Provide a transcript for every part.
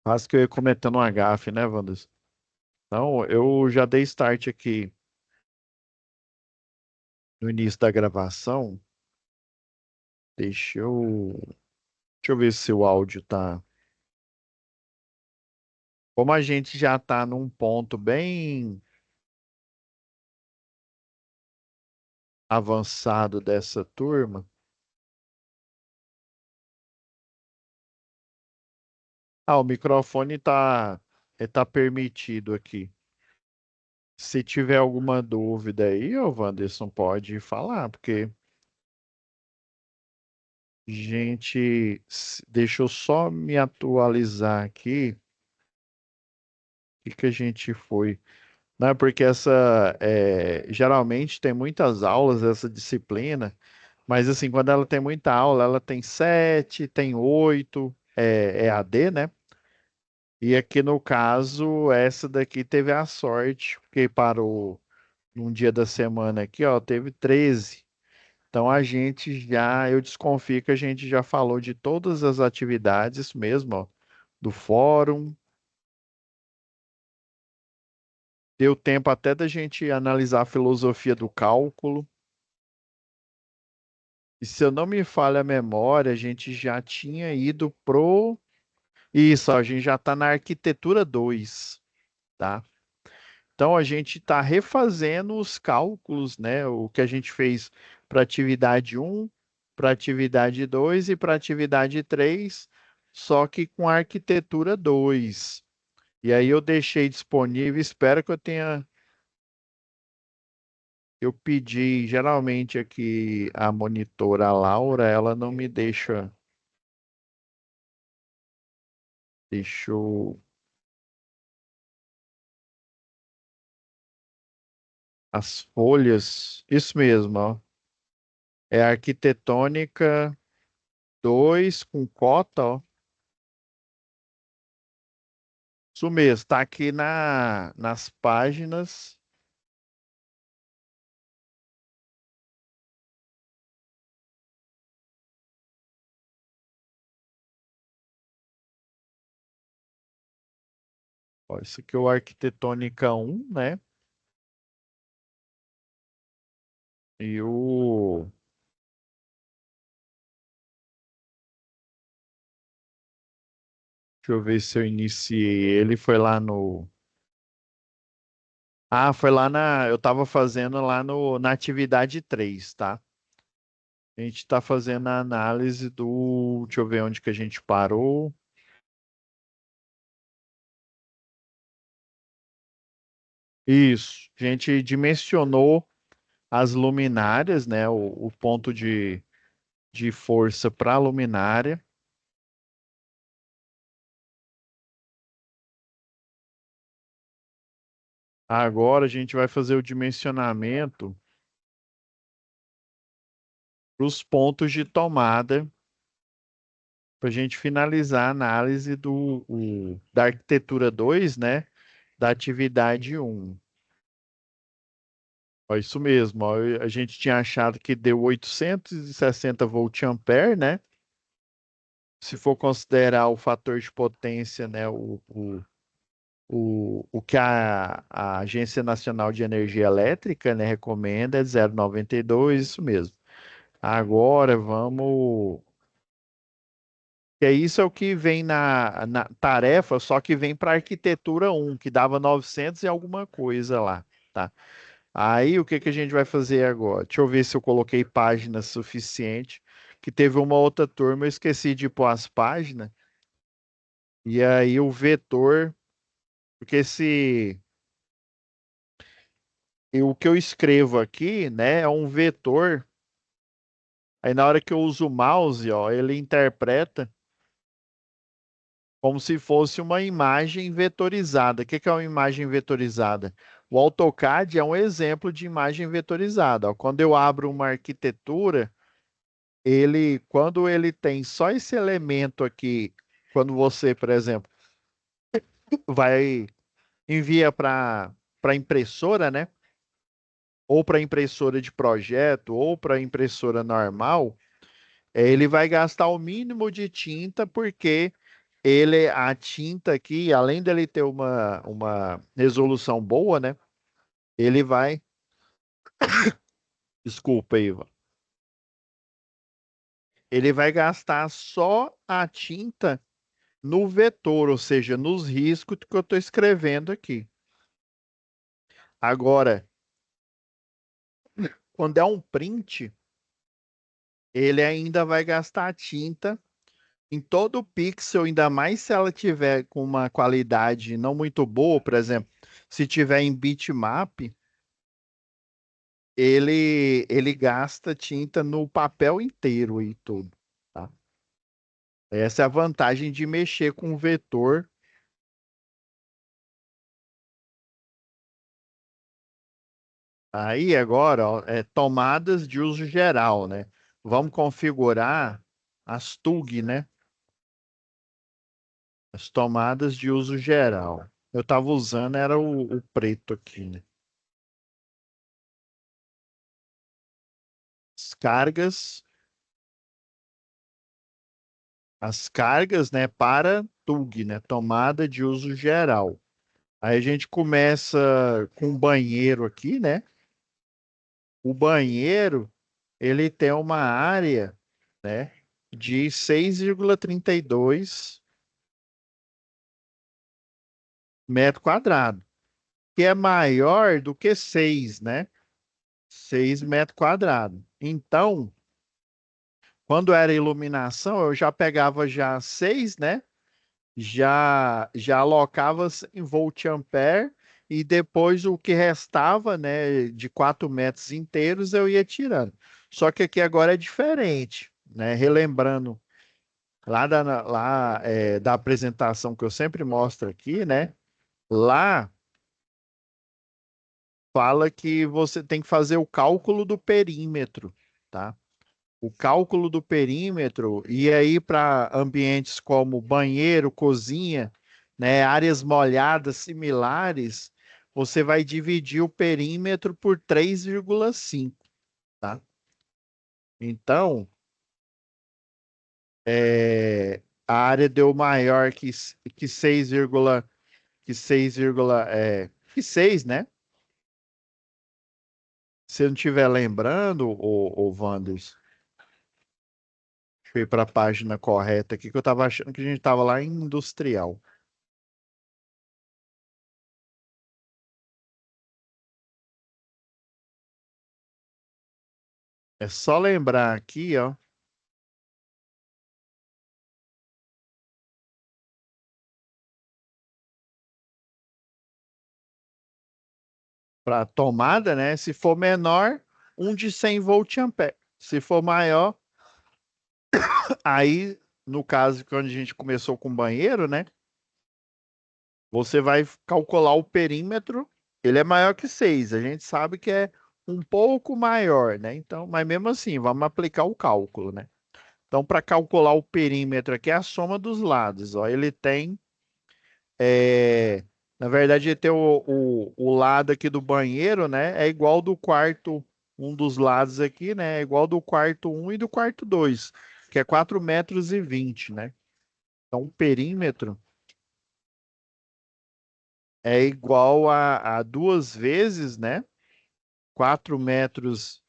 Quase que eu ia cometendo um gafe, né, Wanderson? Então, eu já dei start aqui no início da gravação. Deixa eu, deixa eu ver se o áudio tá. Como a gente já tá num ponto bem avançado dessa turma. Ah, o microfone tá permitido aqui. Se tiver alguma dúvida aí, ô Wanderson, pode falar, porque deixa eu só me atualizar aqui. O que que a gente foi? Não, é porque geralmente tem muitas aulas essa disciplina, mas assim, quando ela tem muita aula, ela tem 7, tem 8, é AD, né? E aqui no caso, essa daqui teve a sorte, porque parou num dia da semana aqui, ó, teve 13. Então eu desconfio que a gente já falou de todas as atividades mesmo, ó, do fórum. Deu tempo até da gente analisar a filosofia do cálculo. E se eu não me falha a memória, a gente já tinha ido pro. Isso, ó, a gente já está na arquitetura 2, tá? Então a gente está refazendo os cálculos, né? O que a gente fez para atividade um, para atividade 2 e para atividade 3, só que com a arquitetura 2. E aí eu deixei disponível, espero que eu tenha. Eu pedi, geralmente aqui a monitora Laura, ela não me deixou as folhas. Isso mesmo, ó. É arquitetônica 2 com cota, ó. Isso mesmo, tá aqui nas páginas. Ó, isso aqui é o arquitetônica um, né? E o. Deixa eu ver se eu iniciei ele. Foi lá no. Ah, foi lá na. Eu tava fazendo lá no, na atividade 3, tá? A gente está fazendo a análise do. Deixa eu ver onde que a gente parou. Isso. A gente dimensionou as luminárias, né? O ponto de força para a luminária. Agora a gente vai fazer o dimensionamento para os pontos de tomada para a gente finalizar a análise da arquitetura 2, né? Da atividade um. Ó, isso mesmo. Ó, a gente tinha achado que deu 860 volt-ampere, né? Se for considerar o fator de potência, né? O que a Agência Nacional de Energia Elétrica, né, recomenda é 0,92, isso mesmo. Agora vamos. Que é isso é o que vem na tarefa, só que vem para arquitetura um que dava 900 e alguma coisa lá, tá? Aí o que que a gente vai fazer agora? Deixa eu ver se eu coloquei página suficiente, que teve uma outra turma, eu esqueci de pôr as páginas, e aí o vetor, porque o que eu escrevo aqui, né, é um vetor. Aí na hora que eu uso o mouse, ó, ele interpreta como se fosse uma imagem vetorizada. O que que é uma imagem vetorizada? O AutoCAD é um exemplo de imagem vetorizada. Ó. Quando eu abro uma arquitetura, quando ele tem só esse elemento aqui, quando você, por exemplo, vai envia para impressora, né? Ou para impressora de projeto, ou para impressora normal, ele vai gastar o mínimo de tinta, porque a tinta aqui, além dele ter uma resolução boa, né? Ele vai, desculpa, Iva, ele vai gastar só a tinta no vetor, ou seja, nos riscos que eu estou escrevendo aqui. Agora, quando é um print, ele ainda vai gastar tinta em todo o pixel, ainda mais se ela tiver com uma qualidade não muito boa, por exemplo, se tiver em bitmap, ele gasta tinta no papel inteiro e tudo, tá? Essa é a vantagem de mexer com o vetor. Aí agora, ó, tomadas de uso geral, né? Vamos configurar as TUG, né? As tomadas de uso geral. Eu estava usando era o preto aqui, né? As cargas, as cargas, né? Para TUG, né? Tomada de uso geral. Aí a gente começa com o banheiro aqui, né? O banheiro, ele tem uma área, né? De 6,32 metros quadrados, que é maior do que 6, né? 6 metros quadrados. Então, quando era iluminação, eu já pegava já 6, né? Já alocava em volt ampere e depois o que restava, né, de 4 metros inteiros eu ia tirando. Só que aqui agora é diferente, né? Relembrando da apresentação que eu sempre mostro aqui, né? Lá fala que você tem que fazer o cálculo do perímetro, tá? O cálculo do perímetro e aí para ambientes como banheiro, cozinha, né, áreas molhadas similares, você vai dividir o perímetro por 3,5, tá? Então, a área deu maior que 6, que 6, que 6, né? Se eu não estiver lembrando, o Wanders, deixa eu ir para a página correta aqui, que eu estava achando que a gente estava lá em industrial. É só lembrar aqui, ó, para tomada, né? Se for menor, um de 100 volt ampere. Se for maior, aí, no caso, quando a gente começou com banheiro, né? Você vai calcular o perímetro, ele é maior que 6. A gente sabe que é um pouco maior, né? Então, mas mesmo assim, vamos aplicar o cálculo, né? Então, para calcular o perímetro aqui, é a soma dos lados, ó. Ele tem, na verdade, ele tem o lado aqui do banheiro, né? É igual do quarto, um dos lados aqui, né? É igual do quarto um e do quarto 2, que é 4,20 metros, né? Então, o perímetro é igual a duas vezes, né? 4,20 metros,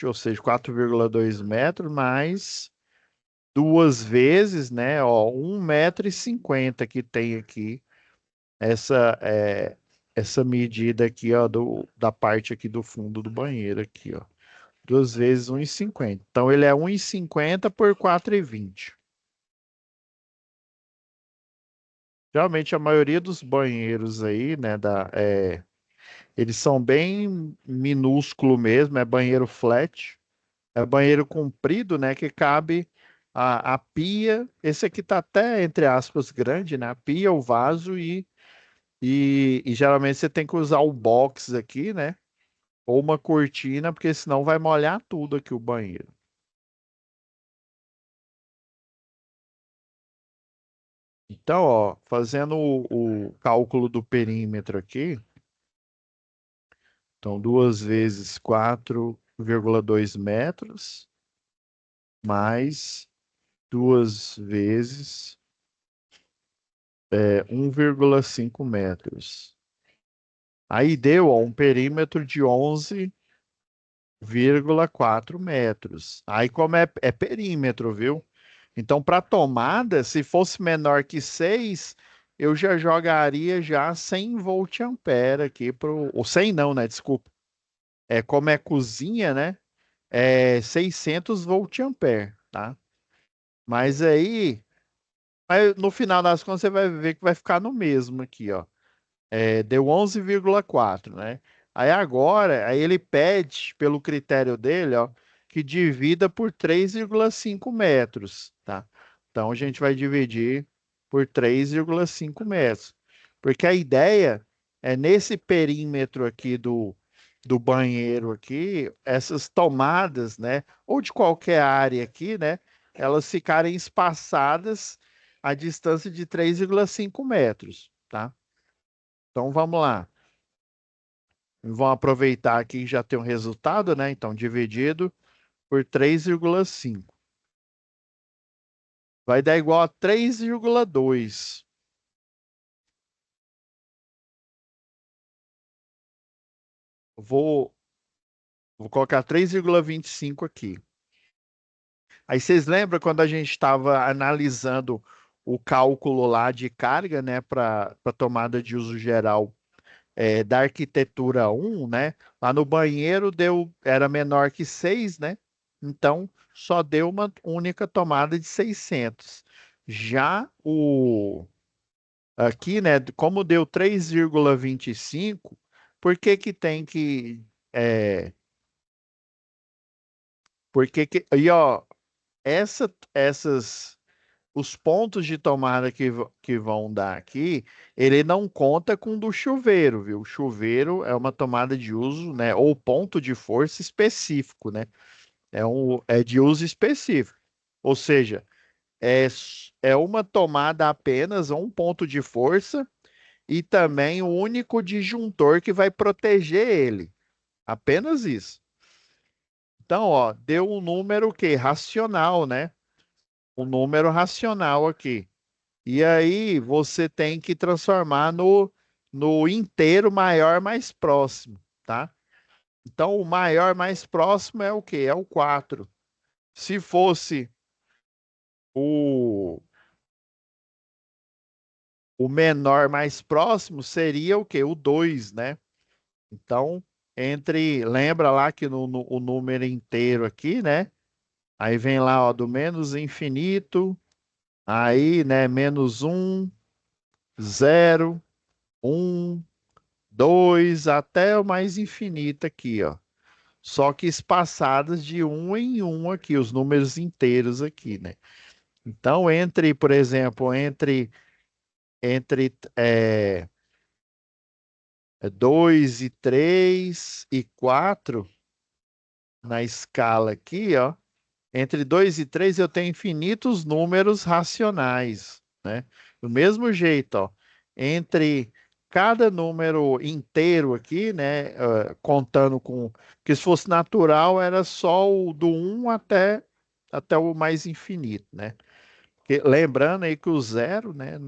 ou seja, 4,2 metros, mais duas vezes, né? Ó, 1,50 m que tem aqui essa medida aqui, ó, da parte aqui do fundo do banheiro aqui, ó. Duas vezes 1,50. Então ele é 1,50 por 4,20. Geralmente a maioria dos banheiros aí, né, eles são bem minúsculo mesmo, é banheiro flat, é banheiro comprido, né, que cabe a pia. Esse aqui tá até entre aspas grande, né? A pia, o vaso e geralmente você tem que usar o box aqui, né? Ou uma cortina, porque senão vai molhar tudo aqui o banheiro. Então, ó, fazendo o cálculo do perímetro aqui, então 2 vezes 4,2 metros, mais 2 vezes. 1,5 metros. Aí deu, ó, um perímetro de 11,4 metros. Aí como é perímetro, viu? Então, para tomada, se fosse menor que 6, eu já jogaria já 100 volt-ampere aqui pro... Ou 100 não, né? Desculpa. Como é cozinha, né? 600 volt-ampere, tá? Mas aí, no final das contas, você vai ver que vai ficar no mesmo aqui, ó. Deu 11,4, né? Aí agora, aí ele pede, pelo critério dele, ó, que divida por 3,5 metros, tá? Então a gente vai dividir por 3,5 metros. Porque a ideia é nesse perímetro aqui do banheiro aqui, essas tomadas, né? Ou de qualquer área aqui, né? Elas ficarem espaçadas a distância de 3,5 metros, tá? Então vamos lá. Vamos aproveitar aqui que já tem um resultado, né? Então, dividido por 3,5. Vai dar igual a 3,2. Vou, vou colocar 3,25 aqui. Aí vocês lembram quando a gente estava analisando o cálculo lá de carga, né, para tomada de uso geral da arquitetura 1, né? Lá no banheiro era menor que 6, né? Então só deu uma única tomada de 600. Já o aqui, né, como deu 3,25, por que que tem que por que que e ó, essas os pontos de tomada que vão dar aqui, ele não conta com o do chuveiro, viu? O chuveiro é uma tomada de uso, né? Ou ponto de força específico, né? É de uso específico. Ou seja, é uma tomada apenas, um ponto de força e também o único disjuntor que vai proteger ele. Apenas isso. Então, ó, deu um número que racional, né? Um número racional aqui. E aí você tem que transformar no inteiro maior mais próximo, tá? Então o maior mais próximo é o quê? É o 4. Se fosse o, o menor mais próximo, seria o quê? O 2, né? Então, lembra lá que o número inteiro aqui, né? Aí vem lá, ó, do menos infinito, aí, né, menos 1, 0, 1, 2 até o mais infinito aqui, ó. Só que espaçadas de um em um aqui, os números inteiros aqui, né? Então, por exemplo, entre 2 e 3 e 4 na escala aqui, ó. Entre 2 e 3 eu tenho infinitos números racionais, né? Do mesmo jeito, ó, entre cada número inteiro aqui, né, contando com, que se fosse natural era só o do um até o mais infinito, né? Lembrando aí que o zero, né?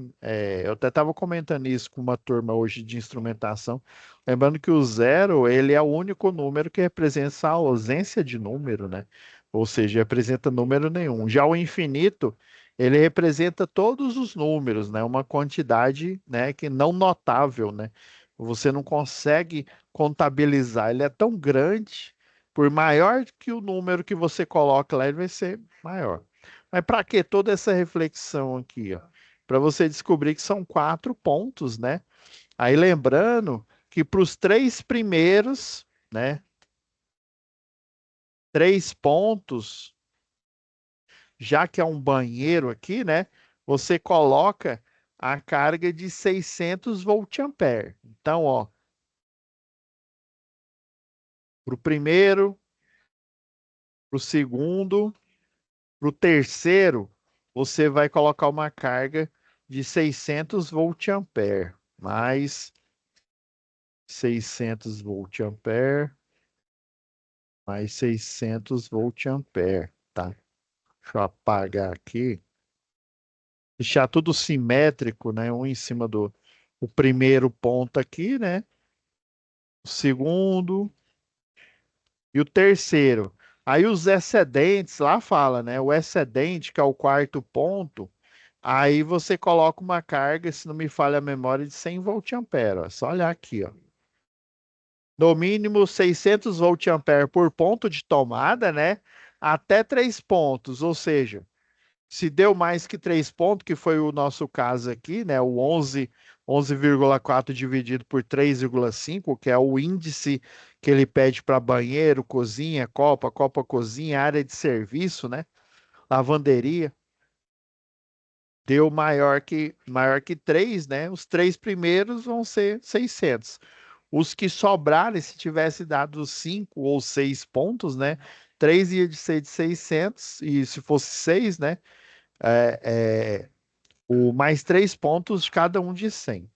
Eu até estava comentando isso com uma turma hoje de instrumentação. Lembrando que o zero, ele é o único número que representa a ausência de número, né? Ou seja, representa número nenhum. Já o infinito, ele representa todos os números, né? Uma quantidade, né, que não notável, né? Você não consegue contabilizar. Ele é tão grande, por maior que o número que você coloca lá, ele vai ser maior. Mas para que toda essa reflexão aqui, ó? Para você descobrir que são 4 pontos, né? Aí lembrando que para os 3 primeiros, né? 3 pontos, já que é um banheiro aqui, né? Você coloca a carga de 600 volt-ampere. Então, ó, para o primeiro, para o segundo, para o terceiro, você vai colocar uma carga de 600 volt-ampere, mais 600 volt-ampere, mais 600 volt-ampere, tá? Deixa eu apagar aqui. Deixar tudo simétrico, né? Um em cima do o primeiro ponto aqui, né? O segundo e o terceiro. Aí os excedentes, lá fala, né? O excedente, que é o quarto ponto, aí você coloca uma carga, se não me falha a memória, de 100 volt-ampere. Ó. É só olhar aqui, ó. No mínimo 600 volt-ampere por ponto de tomada, né? Até 3 pontos, ou seja, se deu mais que 3 pontos, que foi o nosso caso aqui, né? O 11,4 dividido por 3,5, que é o índice que ele pede para banheiro, cozinha, copa, cozinha, área de serviço, né? Lavanderia. Deu maior que 3, né? Os três primeiros vão ser 600. Os que sobrarem, se tivesse dado 5 ou 6 pontos, né? 3 ia de ser de 600, e se fosse 6, né? É, o mais 3 pontos de cada um de 100.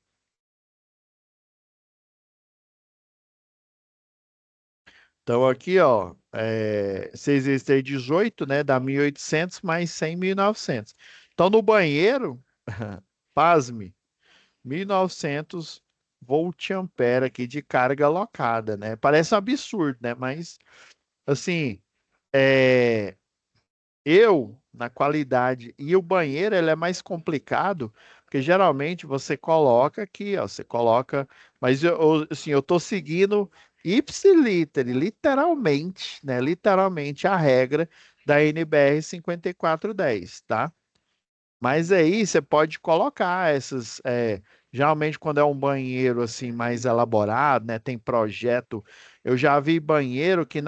Então, aqui, ó, 6 vezes 3, 18, né? Dá 1.800 mais 100, 1.900. Então, no banheiro, pasme, 1.900 volt-ampere aqui de carga alocada, né? Parece um absurdo, né? Mas, assim, é, na qualidade, e o banheiro, ele é mais complicado, porque geralmente você coloca aqui, ó, você coloca, mas assim, eu tô seguindo ipsiliter, literalmente, né? Literalmente a regra da NBR 5410, tá? Mas aí você pode colocar essas. Geralmente, quando é um banheiro assim mais elaborado, né? Tem projeto. Eu já vi banheiro que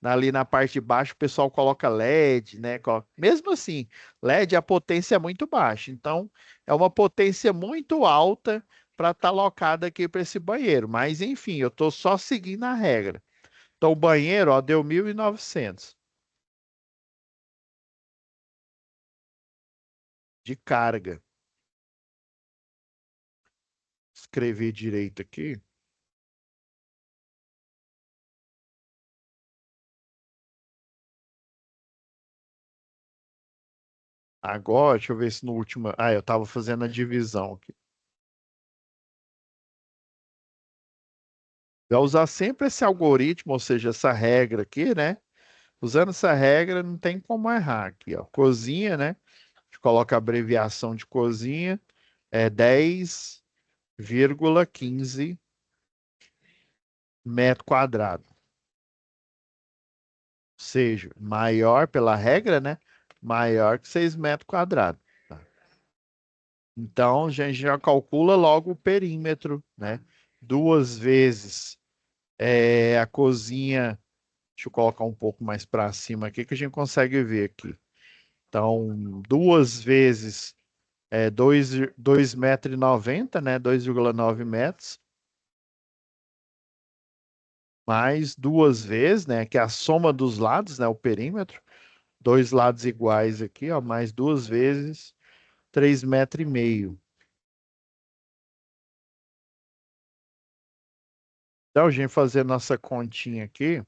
ali na parte de baixo, o pessoal coloca LED, né? Mesmo assim, LED a potência é muito baixa. Então, é uma potência muito alta para estar alocada aqui para esse banheiro. Mas, enfim, eu estou só seguindo a regra. Então, o banheiro, ó, deu 1.900 de carga. Escrever direito aqui. Agora, deixa eu ver se no último. Ah, eu estava fazendo a divisão aqui. Vai usar sempre esse algoritmo, ou seja, essa regra aqui, né? Usando essa regra, não tem como errar aqui, ó. Cozinha, né? A gente coloca a abreviação de cozinha, é 10,15 metro quadrado. Ou seja, maior pela regra, né? Maior que 6 metros quadrados. Tá? Então, a gente já calcula logo o perímetro, né? Duas vezes a cozinha. Deixa eu colocar um pouco mais para cima aqui que a gente consegue ver aqui. Então, duas vezes 2,90 m, né? 2,9 metros, mais duas vezes, né? Que é a soma dos lados, né? O perímetro. Dois lados iguais aqui, ó, mais duas vezes 3,5 m. Então, a gente fazer nossa continha aqui,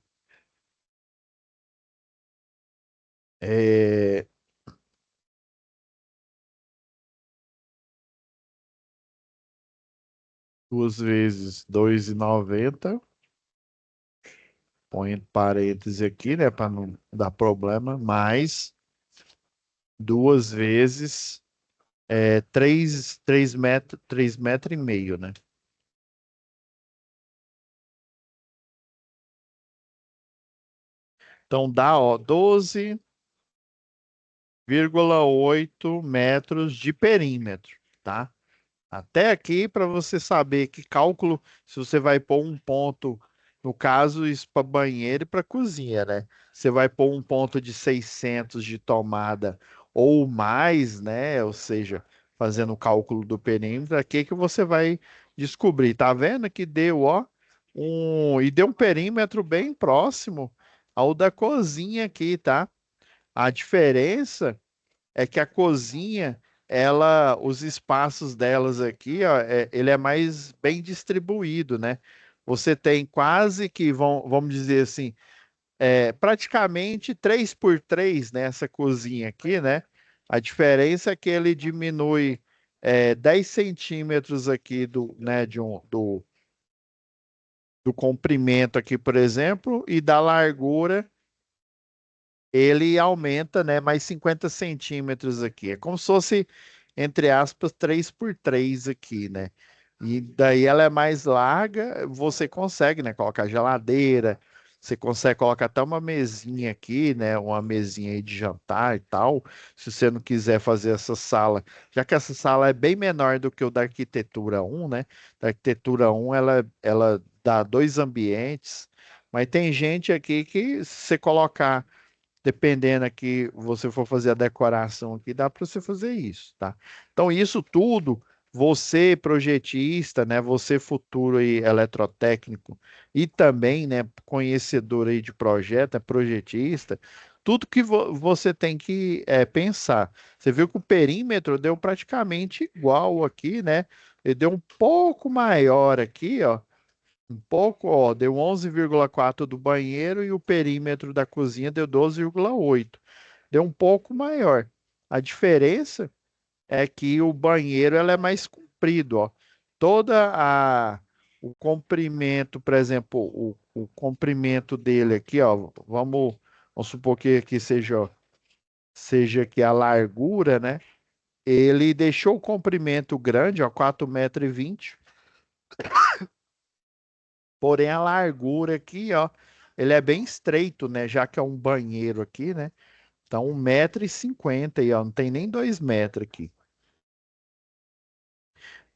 é, duas vezes 2,90. Põe entre parênteses aqui, né? Para não dar problema. Mais duas vezes 3 metros, 3,5 m, né? Então dá, ó, 12,8 metros de perímetro, tá? Até aqui para você saber que cálculo, se você vai pôr um ponto, no caso, isso para banheiro e para cozinha, né? Você vai pôr um ponto de 600 de tomada ou mais, né? Ou seja, fazendo o cálculo do perímetro, aqui que você vai descobrir. Tá vendo que deu, ó, e deu um perímetro bem próximo ao da cozinha aqui, tá? A diferença é que a cozinha, os espaços delas aqui, ó, ele é mais bem distribuído, né? Você tem quase que, vamos dizer assim, praticamente 3 por 3 nessa cozinha aqui, né? A diferença é que ele diminui 10 centímetros aqui do comprimento aqui, por exemplo, e da largura ele aumenta, né, mais 50 centímetros aqui. É como se fosse, entre aspas, 3 por 3 aqui, né? E daí ela é mais larga, você consegue, né, colocar geladeira, você consegue colocar até uma mesinha aqui, né, uma mesinha aí de jantar e tal, se você não quiser fazer essa sala, já que essa sala é bem menor do que o da arquitetura um, né? Da arquitetura um ela dá dois ambientes, mas tem gente aqui que se você colocar dependendo aqui, você for fazer a decoração aqui, dá para você fazer isso, tá? Então, isso tudo, você projetista, né? Você futuro aí eletrotécnico e também, né, conhecedor aí de projeto, é projetista, tudo que você tem que pensar. Você viu que o perímetro deu praticamente igual aqui, né? Ele deu um pouco maior aqui, ó. Um pouco, ó, deu 11,4 do banheiro e o perímetro da cozinha deu 12,8. Deu um pouco maior. A diferença é que o banheiro ela é mais comprido, ó. Toda a o comprimento, por exemplo, o comprimento dele aqui, ó, vamos supor que aqui seja aqui a largura, né? Ele deixou o comprimento grande, ó, 4,20 m. Porém, a largura aqui, ó, ele é bem estreito, né? Já que é um banheiro aqui, né? Então, 1,50 m aí, ó, não tem nem 2 metros aqui.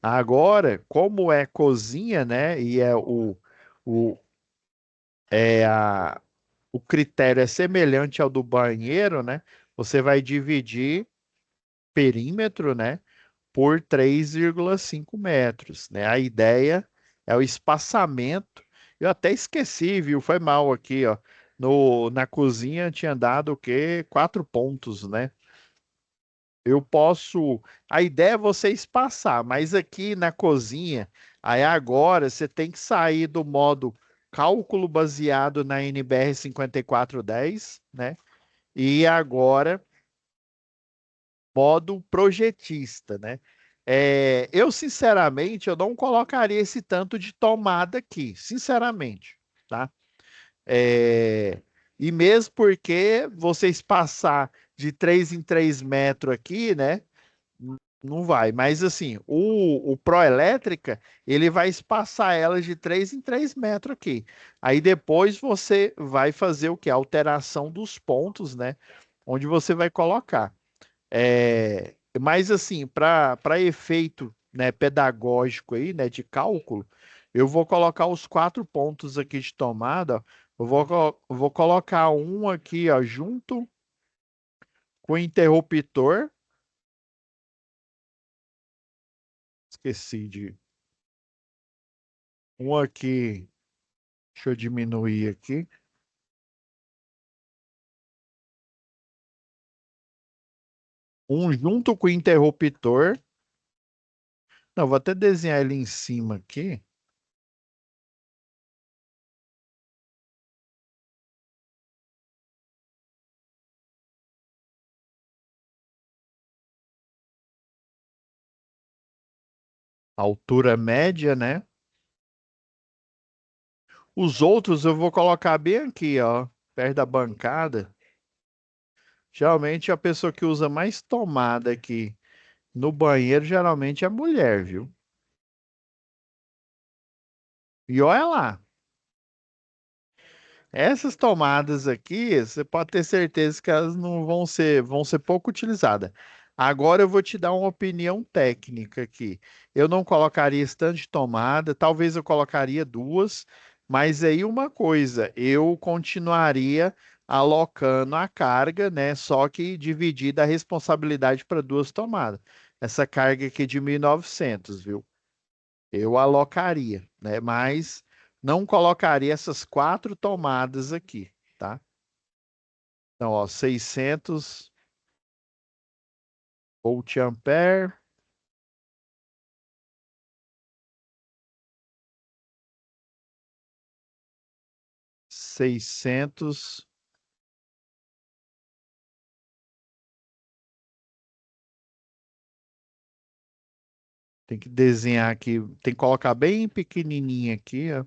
Agora, como é cozinha, né? E o, é o critério é semelhante ao do banheiro, né? Você vai dividir perímetro, né? Por 3,5 metros, né? A ideia é o espaçamento. Eu até esqueci, viu? Foi mal aqui, ó. Na cozinha tinha dado o quê? 4 pontos, né? Eu posso. A ideia é você espaçar, mas aqui na cozinha, aí agora você tem que sair do modo cálculo baseado na NBR 5410, né? E agora modo projetista, né? Eu, sinceramente, eu não colocaria esse tanto de tomada aqui, sinceramente, tá? É, e mesmo porque vocês passar de 3 em 3 metros aqui, né? Não vai. Mas assim, o Proelétrica, ele vai espaçar elas de 3 em 3 metros aqui. Aí depois você vai fazer o que? Alteração dos pontos, né? Onde você vai colocar. Mas assim, para efeito, né, pedagógico aí, né, de cálculo, eu vou colocar os 4 pontos aqui de tomada. Ó. Eu vou colocar um aqui, ó, junto com o interruptor. Esqueci de um aqui. Deixa eu diminuir aqui. Um junto com o interruptor. Não, vou até desenhar ele em cima aqui. Altura média, né? Os outros eu vou colocar bem aqui, ó, perto da bancada. Geralmente a pessoa que usa mais tomada aqui no banheiro geralmente é a mulher, viu? E olha lá, essas tomadas aqui, você pode ter certeza que elas não vão ser pouco utilizadas. Agora eu vou te dar uma opinião técnica aqui. Eu não colocaria esse tanto de tomada, talvez eu colocaria duas, mas aí uma coisa, eu continuaria alocando a carga, né? Só que dividida a responsabilidade para duas tomadas. Essa carga aqui é de 1.900, viu? Eu alocaria, né? Mas não colocaria essas 4 tomadas aqui, tá? Então, ó, 600 volt ampere, 600 Tem que desenhar aqui, tem que colocar bem pequenininho aqui, ó.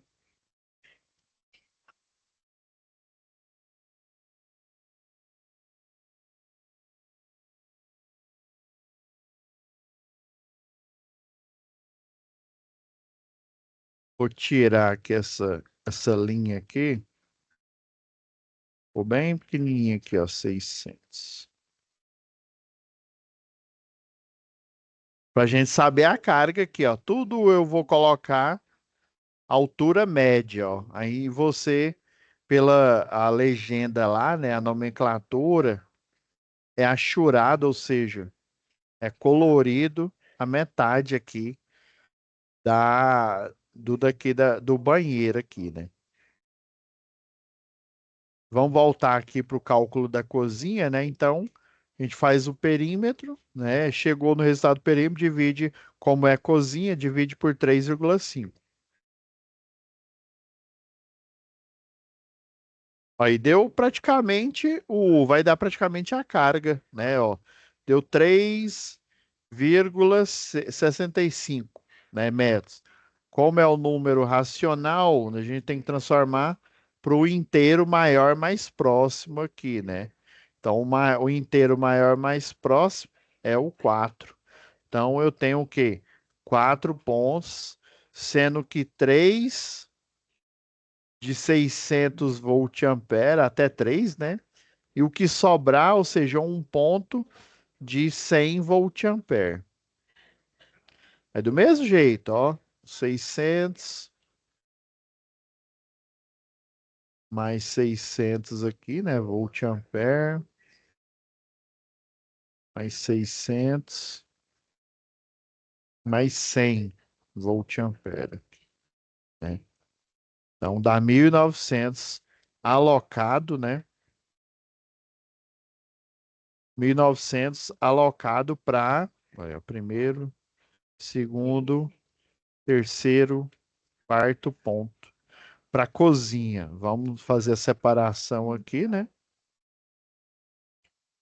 Vou tirar aqui essa linha aqui. Ficou bem pequenininho aqui, ó, 600. Para a gente saber a carga aqui, ó. Tudo eu vou colocar altura média, ó. Aí você, pela a legenda lá, né, a nomenclatura, é achurado, ou seja, é colorido a metade aqui do banheiro aqui, né? Vamos voltar aqui para o cálculo da cozinha, né? Então, a gente faz o perímetro, né? Chegou no resultado do perímetro, divide, como é cozinha, divide por 3,5. Aí deu praticamente vai dar praticamente a carga, né? Ó, deu 3,65, né, metros. Como é o número racional, a gente tem que transformar para o inteiro maior mais próximo aqui, né? Então, o inteiro maior mais próximo é o 4. Então, eu tenho o quê? 4 pontos, sendo que 3 de 600 volt-ampere até 3, né? E o que sobrar, ou seja, um ponto de 100 volt-ampere. É do mesmo jeito, ó. 600 mais 600 aqui, né? Volt-ampere mais 600 mais 100 volt-ampere, né? Então dá 1.900 alocado, né? 1.900 alocado para primeiro, segundo, terceiro, quarto ponto. Para cozinha, vamos fazer a separação aqui, né?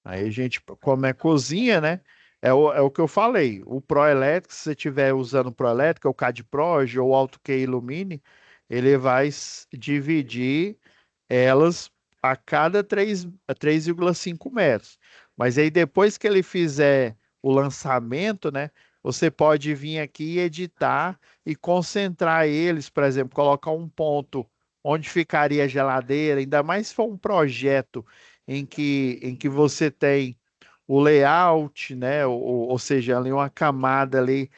Aí a gente, como é cozinha, né? É o que eu falei. O Proelétrico, se você estiver usando o Proelétrico, o CAD-Proj ou o AutoK Illumine, ele vai dividir elas a cada 3,5 metros. Mas aí depois que ele fizer o lançamento, né, você pode vir aqui e editar e concentrar eles, por exemplo, colocar um ponto onde ficaria a geladeira, ainda mais se for um projeto em que você tem o layout, né, ou seja, ali uma camada ali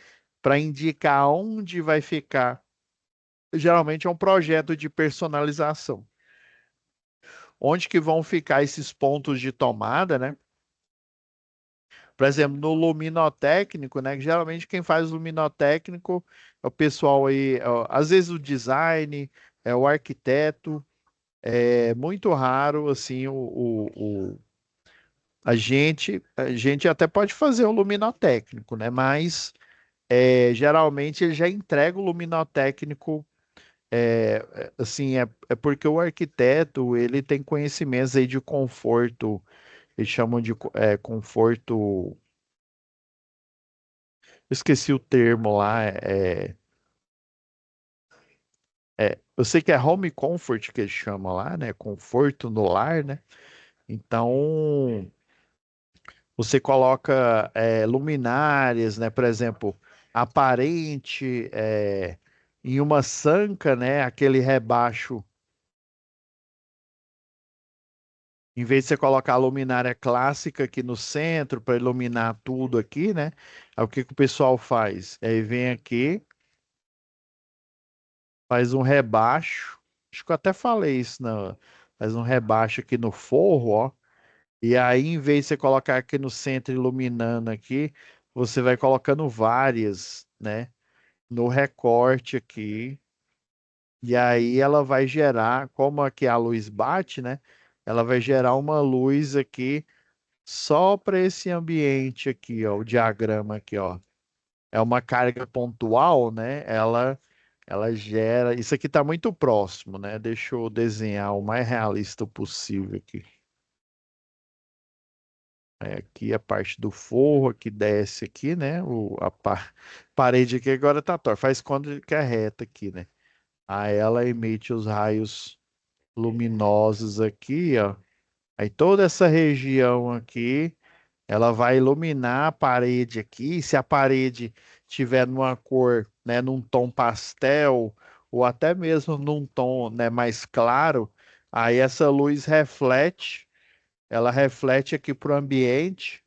para indicar onde vai ficar. Geralmente é um projeto de personalização. Onde que vão ficar esses pontos de tomada, né? Por exemplo, no luminotécnico, né? Geralmente quem faz luminotécnico é o pessoal aí, ó, às vezes o design, é o arquiteto. É muito raro, assim, a gente até pode fazer o luminotécnico, né? Mas geralmente ele já entrega o luminotécnico, assim, é porque o arquiteto, ele tem conhecimentos aí de conforto. Eles chamam de conforto. Eu esqueci o termo lá. Eu sei que é home comfort que eles chamam lá, né? Conforto no lar, né? Então, você coloca luminárias, né? Por exemplo, aparente, em uma sanca, né? Aquele rebaixo. Em vez de você colocar a luminária clássica aqui no centro para iluminar tudo aqui, né? Aí o que que o pessoal faz? Aí vem aqui. Faz um rebaixo. Acho que eu até falei isso, não. Faz um rebaixo aqui no forro, ó. E aí, em vez de você colocar aqui no centro iluminando aqui, você vai colocando várias, né? No recorte aqui. E aí ela vai gerar, como aqui a luz bate, né? Ela vai gerar uma luz aqui só para esse ambiente aqui, ó. O diagrama aqui, ó. É uma carga pontual, né? Ela gera. Isso aqui está muito próximo, né? Deixa eu desenhar o mais realista possível aqui. Aqui a parte do forro que desce aqui, né? Parede aqui agora tá torta. Faz conta que é reta aqui, né? Aí ela emite os raios luminosos aqui, ó. Aí toda essa região aqui, ela vai iluminar a parede aqui. Se a parede tiver numa cor, né, num tom pastel, ou até mesmo num tom, né, mais claro, aí essa luz reflete, ela reflete aqui para o ambiente.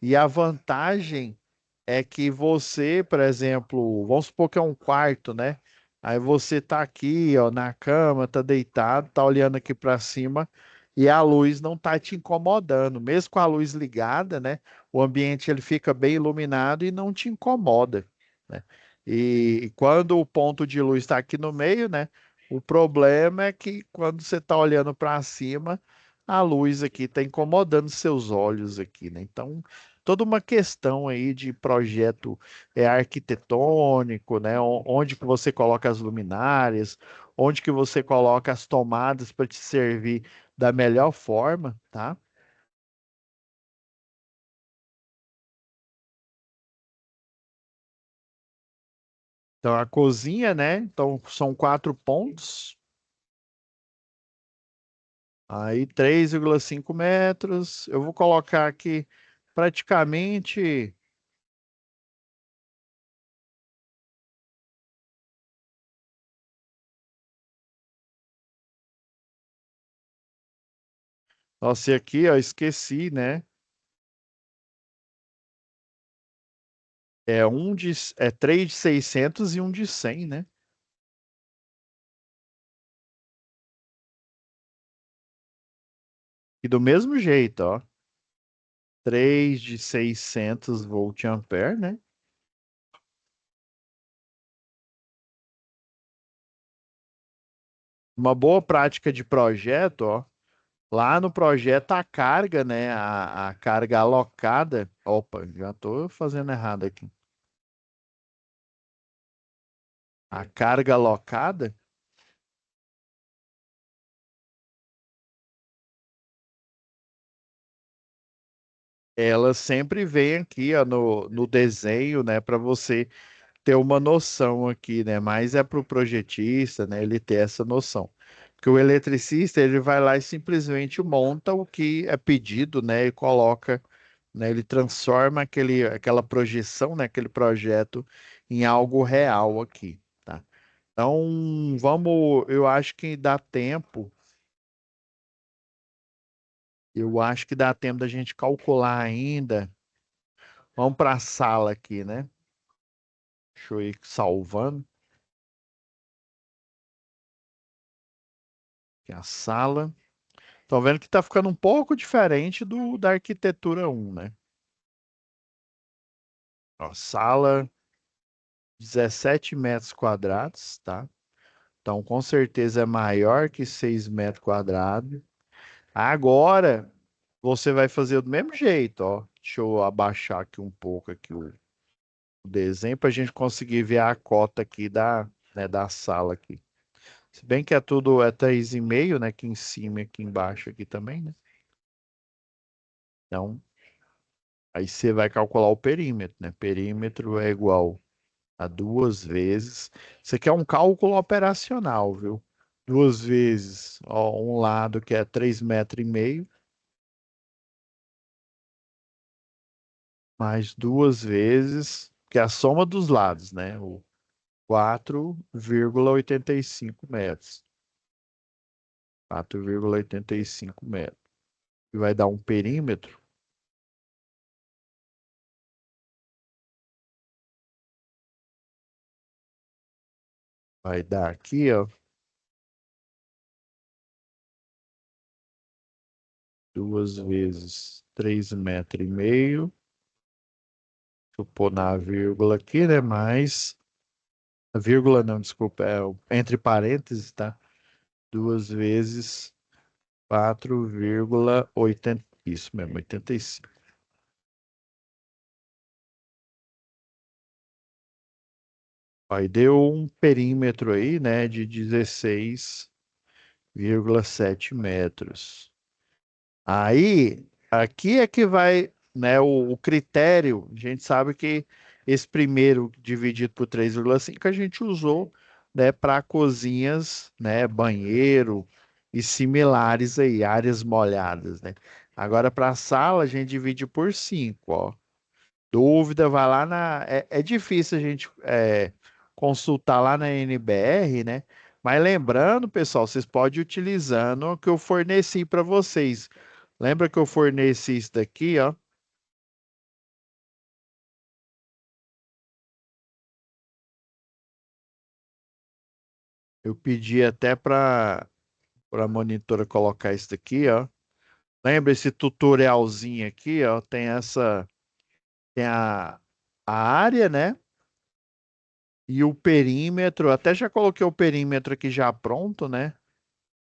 E a vantagem é que você, por exemplo, vamos supor que é um quarto, né? Aí você tá aqui, ó, na cama, tá deitado, tá olhando aqui para cima e a luz não tá te incomodando. Mesmo com a luz ligada, né? O ambiente ele fica bem iluminado e não te incomoda, né? E quando o ponto de luz está aqui no meio, né? O problema é que quando você está olhando para cima, a luz aqui está incomodando seus olhos aqui, né? Então, toda uma questão aí de projeto arquitetônico, né? Onde que você coloca as luminárias, onde que você coloca as tomadas para te servir da melhor forma, tá? Então a cozinha, né? Então são 4 pontos, aí 3,5 metros. Eu vou colocar aqui praticamente. Nossa, e aqui, ó, esqueci, né? É 3 de 600 e um de 100, né? E do mesmo jeito, ó. 3 de 600 volt-ampere, né? Uma boa prática de projeto, ó. Lá no projeto a carga, né? A carga alocada. Opa, já estou fazendo errado aqui. A carga alocada, ela sempre vem aqui, ó, no desenho, né? Para você ter uma noção aqui, né? Mas é para o projetista, né? Ele ter essa noção. Porque o eletricista, ele vai lá e simplesmente monta o que é pedido, né? E coloca, né? Ele transforma aquela projeção, né? Aquele projeto em algo real aqui, tá? Então, eu acho que dá tempo, eu acho que dá tempo da gente calcular ainda. Vamos para a sala aqui, né? Deixa eu ir salvando, que é a sala. Tô vendo que tá ficando um pouco diferente da arquitetura um, né? Ó, sala 17 metros quadrados, tá? Então, com certeza é maior que 6 metros quadrados. Agora, você vai fazer do mesmo jeito, ó. Deixa eu abaixar aqui um pouco aqui o desenho para a gente conseguir ver a cota aqui da sala aqui. Se bem que é 3,5, né? Aqui em cima e aqui embaixo aqui também, né? Então, aí você vai calcular o perímetro, né? Perímetro é igual a 2 vezes. Isso aqui é um cálculo operacional, viu? 2 vezes, ó, um lado que é 3,5 metros, mais 2 vezes, que é a soma dos lados, né? O 4,85 metros. 4,85 metros. E vai dar um perímetro, vai dar aqui, ó, 2 vezes 3,5 metros. Deixa eu pôr na vírgula aqui, né? Mais. A vírgula não, desculpa, entre parênteses, tá? 2 vezes 4,80. Isso mesmo, 85. Aí deu um perímetro aí, né, de 16,7 metros. Aí, Aqui é que vai, né, o critério. A gente sabe que esse primeiro dividido por 3,5 a gente usou, né, para cozinhas, né, banheiro e similares aí, áreas molhadas, né? Agora para a sala a gente divide por 5, ó. Dúvida, vai lá na. É difícil a gente consultar lá na NBR, né? Mas lembrando, pessoal, vocês podem ir utilizando o que eu forneci para vocês. Lembra que eu forneci isso daqui, ó? Eu pedi até para a monitora colocar isso daqui, ó. Lembra esse tutorialzinho aqui, ó? Tem a área, né? E o perímetro. Até já coloquei o perímetro aqui já pronto, né?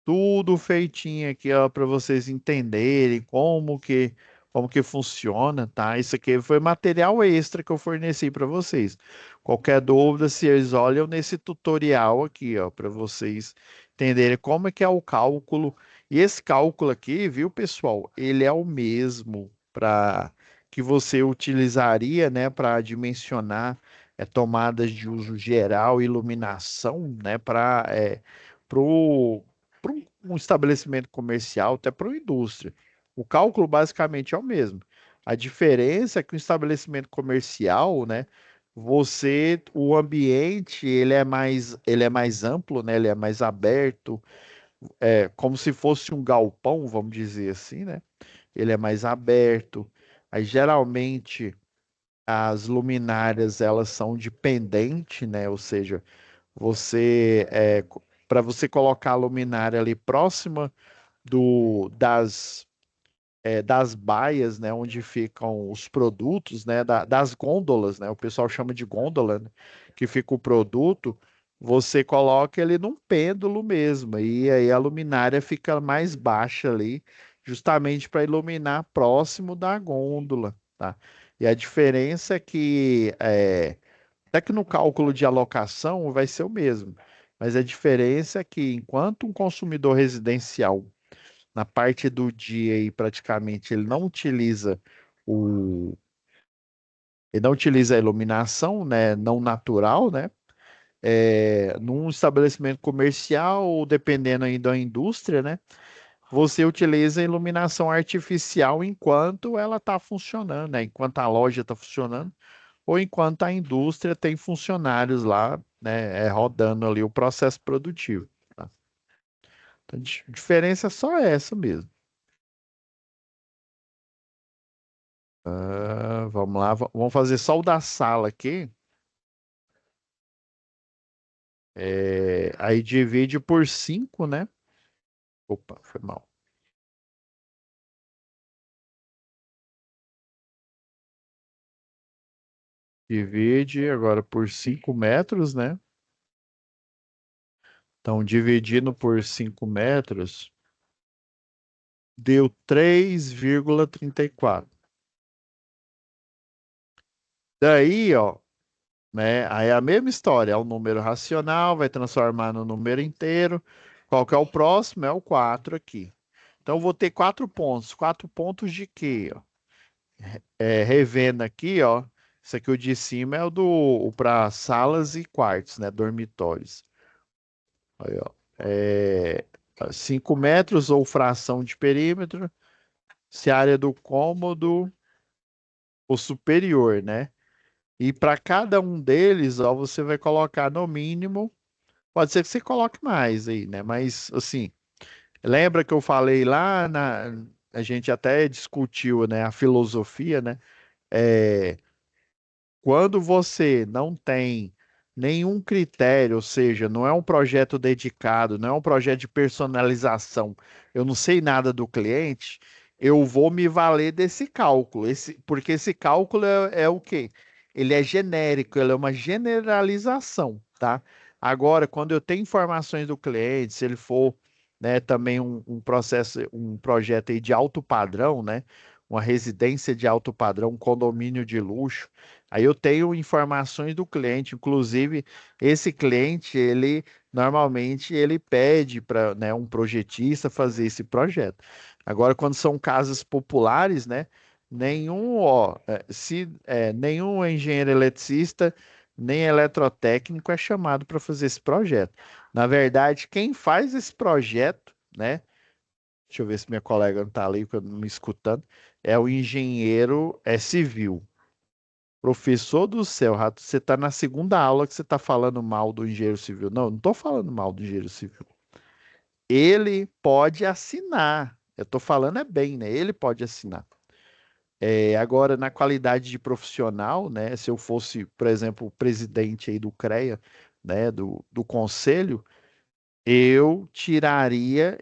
Tudo feitinho aqui, ó, para vocês entenderem como que funciona, tá? Isso aqui foi material extra que eu forneci para vocês. Qualquer dúvida, vocês olham nesse tutorial aqui, ó, para vocês entenderem como é que é o cálculo. E esse cálculo aqui, viu, pessoal? Ele é o mesmo para que você utilizaria, né, para dimensionar tomadas de uso geral, iluminação, né, para para um estabelecimento comercial, até para uma indústria. O cálculo basicamente é o mesmo. A diferença é que o estabelecimento comercial, né, o ambiente, ele é mais amplo, né, ele é mais aberto, como se fosse um galpão, vamos dizer assim, né? Ele é mais aberto. Aí geralmente as luminárias elas são de pendente, né? Ou seja, você para você colocar a luminária ali próxima das baias, né, onde ficam os produtos, né, das gôndolas, né, o pessoal chama de gôndola, né, que fica o produto, você coloca ele num pêndulo mesmo, e aí a luminária fica mais baixa ali, justamente para iluminar próximo da gôndola, tá? E a diferença é que, até que no cálculo de alocação vai ser o mesmo, mas a diferença é que enquanto um consumidor residencial na parte do dia aí praticamente o ele não utiliza a iluminação, né, não natural, né? Num estabelecimento comercial, ou dependendo aí da indústria, né? Você utiliza a iluminação artificial enquanto ela está funcionando, né? Enquanto a loja está funcionando, ou enquanto a indústria tem funcionários lá, né, rodando ali o processo produtivo. Tá? Então, a diferença é só essa mesmo. Vamos lá, vamos fazer só o da sala aqui. Aí divide por 5, né? Opa, foi mal. Divide agora por 5 metros, né? Então, dividindo por 5 metros, deu 3,34. Daí, ó, né? Aí é a mesma história, é um número racional, vai transformar no número inteiro. Qual que é o próximo? É o 4 aqui. Então, eu vou ter 4 pontos. 4 pontos de quê? Ó? Revendo aqui, ó. Isso aqui o de cima é o para salas e quartos, né? Dormitórios. Aí, ó. 5 metros ou fração de perímetro, se a área do cômodo for superior, né? E para cada um deles, ó, você vai colocar no mínimo. Pode ser que você coloque mais aí, né? Mas assim, lembra que eu falei lá a gente até discutiu, né, a filosofia, né? É, Quando você não tem nenhum critério, ou seja, não é um projeto dedicado, não é um projeto de personalização, eu não sei nada do cliente, eu vou me valer desse cálculo, porque esse cálculo é o quê? Ele é genérico, ele é uma generalização, tá? Agora, quando eu tenho informações do cliente, se ele for, né, também um projeto aí de alto padrão, né? Uma residência de alto padrão, um condomínio de luxo. Aí eu tenho informações do cliente, inclusive esse cliente, ele normalmente ele pede para, né, um projetista fazer esse projeto. Agora, quando são casas populares, né? Nenhum engenheiro eletricista, nem eletrotécnico é chamado para fazer esse projeto. Na verdade, quem faz esse projeto, né? Deixa eu ver se minha colega não está ali me escutando. É o engenheiro civil. Professor do céu, Rato, você está na segunda aula que você está falando mal do engenheiro civil. Não, não estou falando mal do engenheiro civil. Ele pode assinar. Eu estou falando é bem, né? Ele pode assinar. Agora, na qualidade de profissional, né? Se eu fosse, por exemplo, o presidente aí do CREA, né? Do conselho, eu tiraria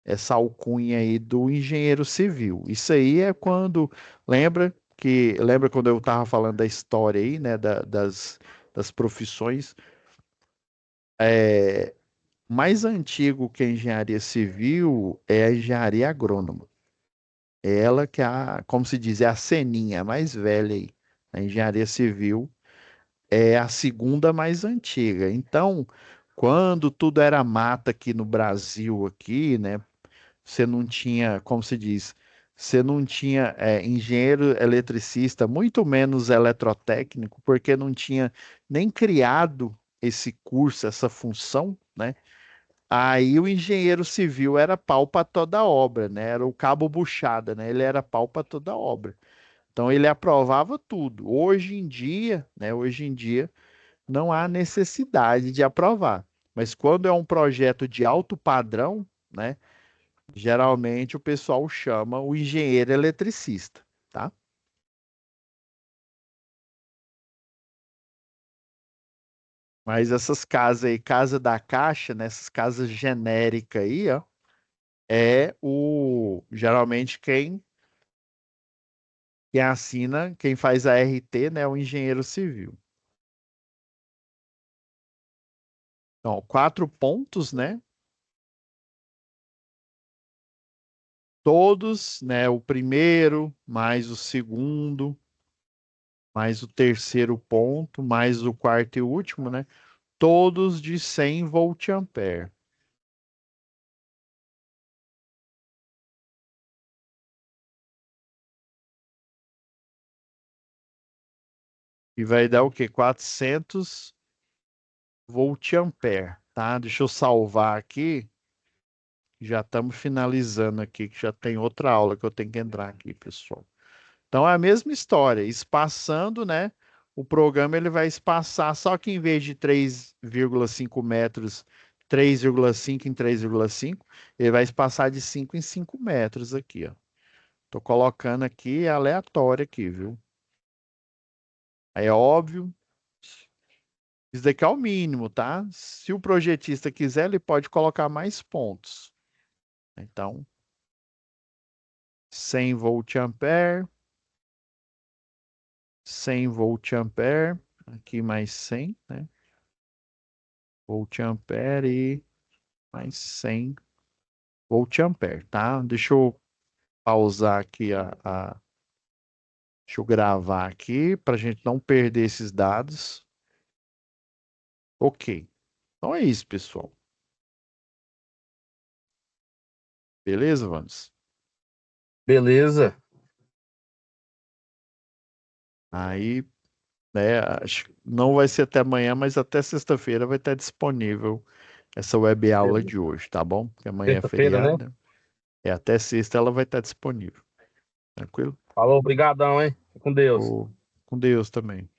essa alcunha aí do engenheiro civil. Isso aí é quando lembra quando eu estava falando da história aí, né, das profissões, é, mais antigo que a engenharia civil é a engenharia agrônoma. É ela que é como se diz, é a seninha a mais velha aí. A engenharia civil é a segunda mais antiga. Então, quando tudo era mata aqui no Brasil, aqui, né, você não tinha, como se diz, você não tinha engenheiro eletricista, muito menos eletrotécnico, porque não tinha nem criado esse curso, essa função, né? Aí o engenheiro civil era pau para toda obra, né? Era o cabo buchada, né? Ele era pau para toda obra. Então ele aprovava tudo. Hoje em dia, né? Hoje em dia não há necessidade de aprovar. Mas quando é um projeto de alto padrão, né? Geralmente o pessoal chama o engenheiro eletricista, tá? Mas essas casas aí, casa da Caixa, nessas casas genéricas aí, ó, geralmente quem assina, quem faz a RT, né, é o engenheiro civil. Então, 4 pontos, né? Todos, né? O primeiro, mais o segundo, mais o terceiro ponto, mais o quarto e último, né? Todos de 100 volt-ampere. E vai dar o quê? 400 volt-ampere, tá? Deixa eu salvar aqui. Já estamos finalizando aqui, que já tem outra aula que eu tenho que entrar aqui, pessoal. Então é a mesma história, espaçando, né? O programa ele vai espaçar, só que em vez de 3,5 metros, 3,5 em 3,5, ele vai espaçar de 5 em 5 metros aqui, ó. Tô colocando aqui aleatório aqui, viu? Aí é óbvio, isso daqui é o mínimo, tá? Se o projetista quiser, ele pode colocar mais pontos. Então, 100 volt-ampere, 100 volt-ampere, aqui mais 100, né? Volt-ampere e mais 100 volt-ampere, tá? Deixa eu pausar aqui deixa eu gravar aqui para a gente não perder esses dados. Ok. Então é isso, pessoal. Beleza, vamos? Beleza. Aí, né, acho que não vai ser até amanhã, mas até sexta-feira vai estar disponível essa web aula de hoje, tá bom? Porque amanhã é Sexta-feira, feriado, né? né? Até sexta ela vai estar disponível. Tranquilo? Falou, obrigadão, hein? Fica com Deus. Ô, com Deus também.